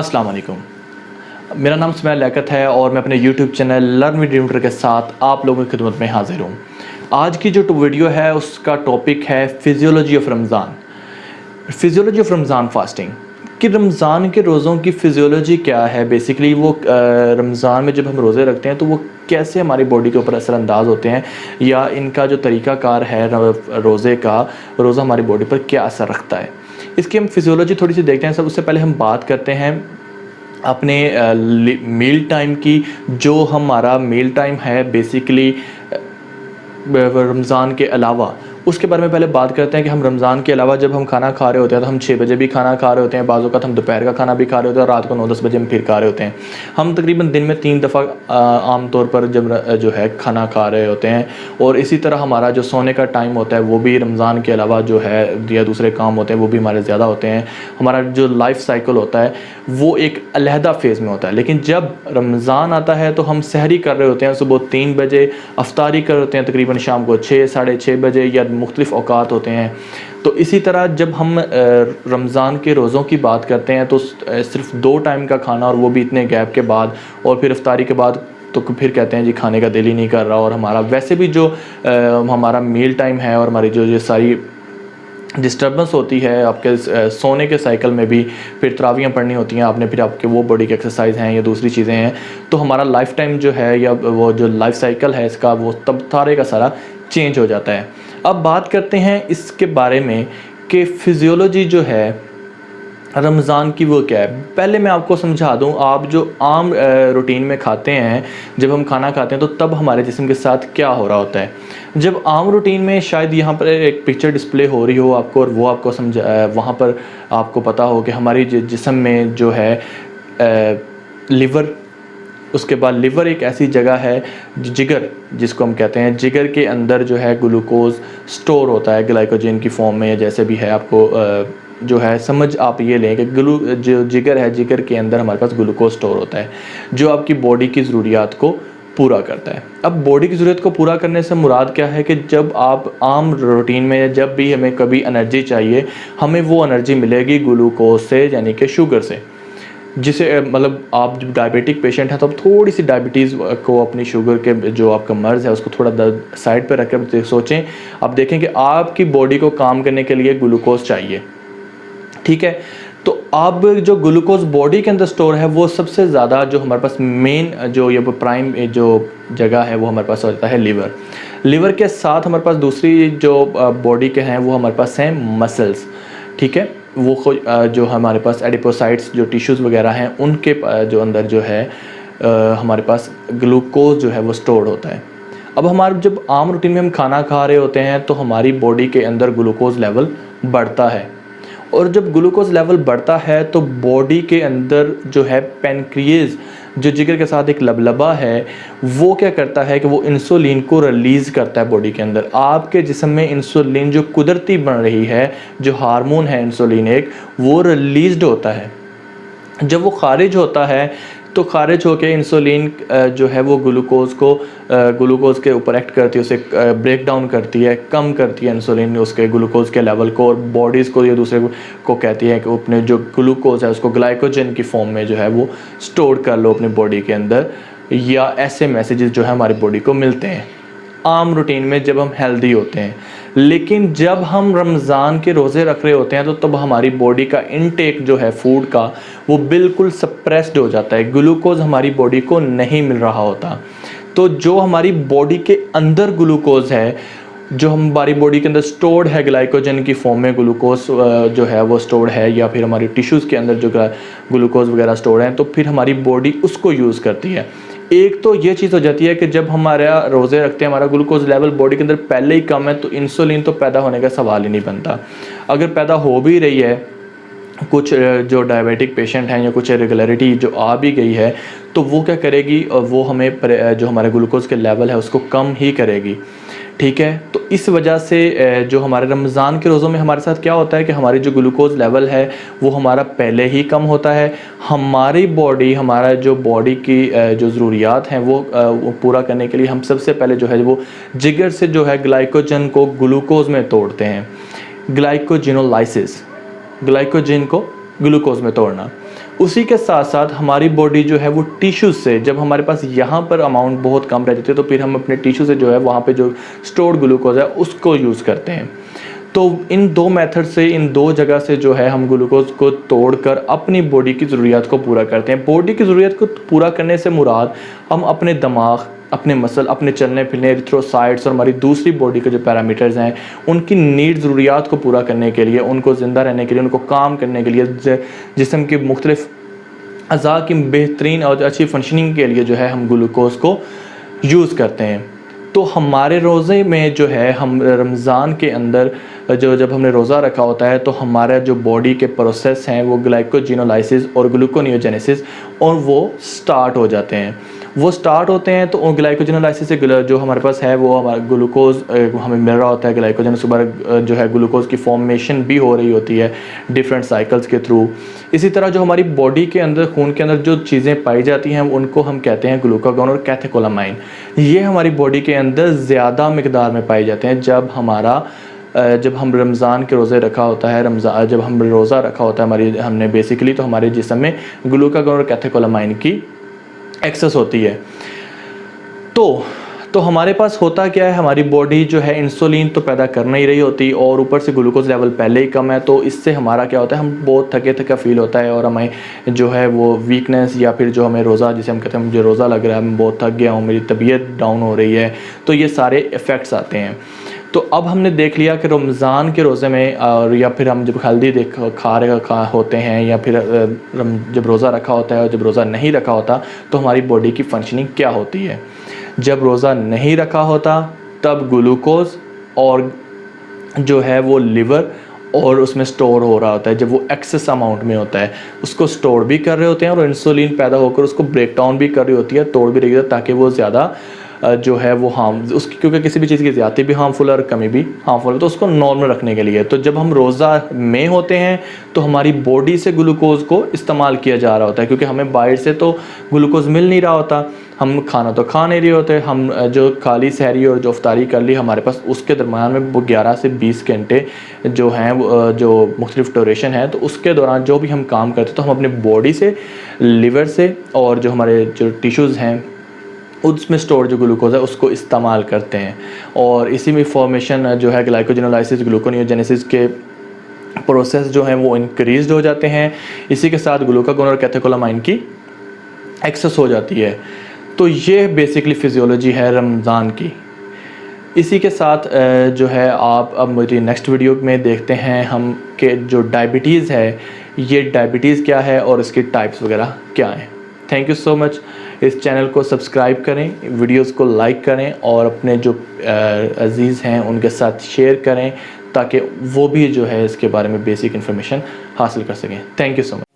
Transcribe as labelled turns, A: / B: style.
A: अस्सलाम वालेकुम। मेरा नाम सुमैल लियाकत है और मैं अपने YouTube channel learn with dream के साथ आप लोगों की खिदमत में हाजिर हूँ। आज की जो वीडियो है उसका टॉपिक है physiology of Ramzan. Physiology of Ramzan fasting कि रमज़ान के रोज़ों की फिजियोलॉजी क्या है। बेसिकली वो रमज़ान में जब हम रोज़े रखते हैं तो वो कैसे हमारी बॉडी के ऊपर असरअंदाज होते हैं, या इनका जो तरीक़ाकार है रोज़े का, रोज़ा हमारी बॉडी पर क्या असर रखता है, इसकी हम फिजियोलॉजी थोड़ी सी देखते हैं। सब उससे पहले हम बात करते हैं अपने मील टाइम की। जो हमारा मील टाइम है बेसिकली रमज़ान के अलावा, उसके बारे में पहले बात करते हैं कि हम रमज़ान के अलावा जब हम खाना खा रहे होते हैं तो हम 6 बजे भी खाना खा रहे होते हैं, बाज़ औक़ात हम दोपहर का खाना भी खा रहे होते हैं और रात को 9-10 बजे हम फिर खा रहे होते हैं। हम तकरीबन दिन में 3 दफ़ा आम तौर पर जब जो है खाना खा रहे होते हैं। और इसी तरह हमारा जो सोने का टाइम होता है वो भी रमज़ान के अलावा जो है या दूसरे काम होते हैं वो भी हमारे ज़्यादा होते हैं। हमारा जो लाइफ साइकिल होता है वो एक अलहदा फ़ेज़ में होता है। लेकिन जब रमज़ान आता है तो हम सहरी कर रहे होते हैं सुबह 3 बजे, अफ्तारी कर रहे होते हैं तकरीबन शाम को 6 साढ़े 6 बजे, या मुख्तलिफ़ औक़ात होते हैं। तो इसी तरह जब हम रमज़ान के रोज़ों की बात करते हैं तो सिर्फ़ 2 टाइम का खाना, और वो भी इतने गैप के बाद, और फिर अफ्तारी के बाद तो फिर कहते हैं जी खाने का दिल ही नहीं कर रहा। और हमारा वैसे भी जो हमारा मील टाइम है और हमारी जो ये सारी डिस्टर्बेंस होती है आपके सोने के साइकिल में भी, फिर तरावियाँ पढ़नी होती हैं आपने, फिर आपके वो बॉडी की एक्सरसाइज हैं या दूसरी चीज़ें हैं, तो हमारा लाइफ टाइम जो है या वो जो लाइफ साइकिल है इसका, वो तब सारे का सारा चेंज हो जाता है। अब बात करते हैं इसके बारे में कि फ़िज़ियोलॉजी जो है रमज़ान की वो क्या है। पहले मैं आपको समझा दूं, आप जो आम रूटीन में खाते हैं, जब हम खाना खाते हैं तो तब हमारे जिस्म के साथ क्या हो रहा होता है। जब आम रूटीन में शायद यहाँ पर एक पिक्चर डिस्प्ले हो रही हो आपको, और वो आपको वहाँ पर आपको पता हो कि हमारी जिस्म में जो है लिवर, उसके बाद लिवर एक ऐसी जगह है, जिगर जिसको हम कहते हैं, जिगर के अंदर जो है ग्लूकोज़ स्टोर होता है ग्लाइकोजन की फॉर्म में, या जैसे भी है आपको जो है समझ आप ये लें कि जो जिगर है, जिगर के अंदर हमारे पास ग्लूकोज स्टोर होता है जो आपकी बॉडी की ज़रूरियात को पूरा करता है। अब बॉडी की ज़रूरत को पूरा करने से मुराद क्या है कि जब आप आम रूटीन में, जब भी हमें कभी एनर्जी चाहिए, हमें वो एनर्जी मिलेगी ग्लूकोज से, यानी कि शुगर से। जिसे मतलब आप जब डायबिटिक पेशेंट हैं तो आप थोड़ी सी डायबिटीज़ को, अपनी शुगर के जो आपका मर्ज़ है उसको थोड़ा साइड पर रख कर सोचें। आप देखें कि आपकी बॉडी को काम करने के लिए ग्लूकोज चाहिए, ठीक है। तो अब जो ग्लूकोज बॉडी के अंदर स्टोर है वो सबसे ज़्यादा जो हमारे पास मेन जो ये प्राइम जो जगह है वो हमारे पास होता है लिवर। लिवर के साथ हमारे पास दूसरी जो बॉडी के हैं वो हमारे पास हैं मसल्स, ठीक है। वो जो हमारे पास एडिपोसाइट्स जो टिश्यूज़ वगैरह हैं उनके जो अंदर जो है हमारे पास ग्लूकोज जो है वो स्टोर होता है। अब हमारे जब आम रूटीन में हम खाना खा रहे होते हैं तो हमारी बॉडी के अंदर ग्लूकोज लेवल बढ़ता है, और जब ग्लूकोज लेवल बढ़ता है तो बॉडी के अंदर जो है पेनक्रिएज, जो जिगर के साथ एक लबलबा है, वो क्या करता है कि वो इंसुलिन को रिलीज़ करता है बॉडी के अंदर। आपके जिस्म में इंसुलिन जो कुदरती बन रही है, जो हार्मोन है इंसुलिन एक, वो रिलीज़्ड होता है। जब वो खारिज होता है तो खारिज होकर इंसुलिन जो है वो ग्लूकोज़ के ऊपर एक्ट करती है, उसे ब्रेक डाउन करती है, कम करती है इंसुलिन उसके ग्लूकोज़ के लेवल को, और बॉडीज़ को या दूसरे को कहती है कि अपने जो ग्लूकोज़ है उसको ग्लाइकोजन की फॉर्म में जो है वो स्टोर कर लो अपनी बॉडी के अंदर, या ऐसे मैसेजेस जो है हमारी बॉडी को मिलते हैं आम रूटीन में जब हम हेल्दी होते हैं। लेकिन जब हम रमज़ान के रोज़े रख रहे होते हैं तो तब हमारी बॉडी का इनटेक जो है फूड का वो बिल्कुल सप्रेस्ड हो जाता है, ग्लूकोज़ हमारी बॉडी को नहीं मिल रहा होता। तो जो हमारी बॉडी के अंदर ग्लूकोज़ है, जो हमारी बॉडी के अंदर स्टोर्ड है ग्लाइकोजन की फॉर्म में ग्लूकोज जो है वो स्टोर्ड है, या फिर हमारी टिश्यूज़ के अंदर जो ग्लूकोज वगैरह स्टोर्ड हैं, तो फिर हमारी बॉडी उसको यूज़ करती है। एक तो ये चीज़ हो जाती है कि जब हमारा रोज़े रखते हैं, हमारा ग्लूकोज लेवल बॉडी के अंदर पहले ही कम है, तो इंसुलिन तो पैदा होने का सवाल ही नहीं बनता। अगर पैदा हो भी रही है, कुछ जो डायबिटिक पेशेंट हैं या कुछ इरेगुलरिटी जो आ भी गई है, तो वो क्या करेगी, और वो हमें जो हमारे ग्लूकोज के लेवल है उसको कम ही करेगी, ठीक है। तो इस वजह से जो हमारे रमज़ान के रोज़ों में हमारे साथ क्या होता है कि हमारी जो ग्लूकोज लेवल है वो हमारा पहले ही कम होता है। हमारी बॉडी, हमारा जो बॉडी की जो ज़रूरियात हैं वो पूरा करने के लिए हम सबसे पहले जो है वो जिगर से जो है ग्लाइकोजन को ग्लूकोज में तोड़ते हैं, ग्लाइकोजिनोलाइसिस, ग्लाइकोजन को ग्लूकोज में तोड़ना। उसी के साथ साथ हमारी बॉडी जो है वो टिश्यूज़ से, जब हमारे पास यहाँ पर अमाउंट बहुत कम रह जाती है तो फिर हम अपने टिश्यू से जो है वहाँ पे जो स्टोर्ड ग्लूकोज है उसको यूज़ करते हैं। तो इन दो मेथड से, इन दो जगह से जो है हम ग्लूकोज को तोड़कर अपनी बॉडी की ज़रूरियात को पूरा करते हैं। बॉडी की ज़रूरियात को पूरा करने से मुराद हम अपने दिमाग, अपने मसल, अपने चलने फिरने, एरिथ्रोसाइट्स और हमारी दूसरी बॉडी के जो पैरामीटर्स हैं उनकी नीड ज़रूरियात को पूरा करने के लिए, उनको ज़िंदा रहने के लिए, उनको काम करने के लिए, जिस्म के मुख्तलिफ अज़ा की बेहतरीन और अच्छी फंक्शनिंग के लिए जो है हम ग्लूकोज़ को यूज़ करते हैं। तो हमारे रोज़े में जो है हम रमज़ान के अंदर जब हमने रोज़ा रखा होता है तो हमारा जो बॉडी के प्रोसेस हैं वो ग्लाइकोजिनोलाइसिस और ग्लूकोनियोजेनेसिस और वो स्टार्ट हो जाते हैं। वो स्टार्ट होते हैं तो ग्लाइकोजिनोलाइसिस से जो हमारे पास है वो हमारा ग्लूकोज हमें मिल रहा होता है। ग्लाइकोजन सुबह जो है ग्लूकोज की फॉर्मेशन भी हो रही होती है डिफरेंट साइकिल्स के थ्रू। इसी तरह जो हमारी बॉडी के अंदर, खून के अंदर जो चीज़ें पाई जाती हैं उनको हम कहते हैं ग्लूकागॉन और कैथेकोलामाइन। ये हमारी बॉडी के अंदर ज़्यादा मिकदार में पाए जाते हैं जब हम रमज़ान के रोज़े रखा होता है। जब हम रोज़ा रखा होता है हमने बेसिकली, तो हमारे जिस्म में ग्लूकागॉन और कैथेकोलामाइन की एक्सेस होती है। तो हमारे पास होता क्या है, हमारी बॉडी जो है इंसुलिन तो पैदा कर नहीं रही होती और ऊपर से ग्लूकोज लेवल पहले ही कम है। तो इससे हमारा क्या होता है, हम बहुत थके थका फील होता है और हमें जो है वो वीकनेस या फिर जो हमें रोज़ा, जिसे हम कहते हैं मुझे रोज़ा लग रहा है, मैं बहुत थक गया हूँ, मेरी तबीयत डाउन हो रही है, तो ये सारे इफ़ेक्ट्स आते हैं। तो अब हमने देख लिया कि रमज़ान के रोज़े में और या फिर हम जब हेल्दी खा होते हैं या फिर जब रोज़ा रखा होता है और जब रोज़ा नहीं रखा होता तो हमारी बॉडी की फंक्शनिंग क्या होती है। जब रोज़ा नहीं रखा होता तब ग्लूकोज और जो है वो लिवर और उसमें स्टोर हो रहा होता है। जब वो एक्सेस अमाउंट में होता है उसको स्टोर भी कर रहे होते हैं और इंसुलिन पैदा होकर उसको ब्रेक डाउन भी कर रही होती है, तोड़ भी रही है, ताकि वो ज़्यादा जो है वो उसकी, क्योंकि किसी भी चीज़ की ज़्यादती भी हार्मफुल है और कमी भी हार्मफुल है, तो उसको नॉर्मल रखने के लिए। तो जब हम रोज़ा में होते हैं तो हमारी बॉडी से ग्लूकोज को इस्तेमाल किया जा रहा होता है, क्योंकि हमें बाहर से तो ग्लूकोज मिल नहीं रहा होता, हम खाना तो खा नहीं रहे होते। हम जो खाली सहरी और जो अफ्तारी कर ली हमारे पास, उसके दरमियान में वो 11 से 20 घंटे जो हैं जो मुख्तलिफ ड्यूरेशन है, तो उसके दौरान जो भी हम काम करते तो हम अपने बॉडी से, लिवर से और जो हमारे जो टिश्यूज़ हैं उसमें स्टोर जो ग्लूकोज है उसको इस्तेमाल करते हैं। और इसी में फॉर्मेशन जो है ग्लाइकोजिनोलाइसिस, ग्लूकोनियोजेनेसिस के प्रोसेस जो हैं वो इंक्रीज़ हो जाते हैं। इसी के साथ ग्लूकागॉन और कैथेकोलामाइन की एक्सेस हो जाती है। तो ये बेसिकली फ़िज़ियोलॉजी है रमज़ान की। इसी के साथ जो है आप अब मुझे नेक्स्ट वीडियो में देखते हैं हम कि जो डायबिटीज़ है, ये डायबिटीज़ क्या है और इसकी टाइप्स वगैरह क्या हैं। Thank you so much. इस चैनल को सब्सक्राइब करें, वीडियोस को लाइक करें और अपने जो अज़ीज़ हैं उनके साथ शेयर करें ताकि वो भी जो है इसके बारे में बेसिक इन्फॉर्मेशन हासिल कर सकें। Thank you so much.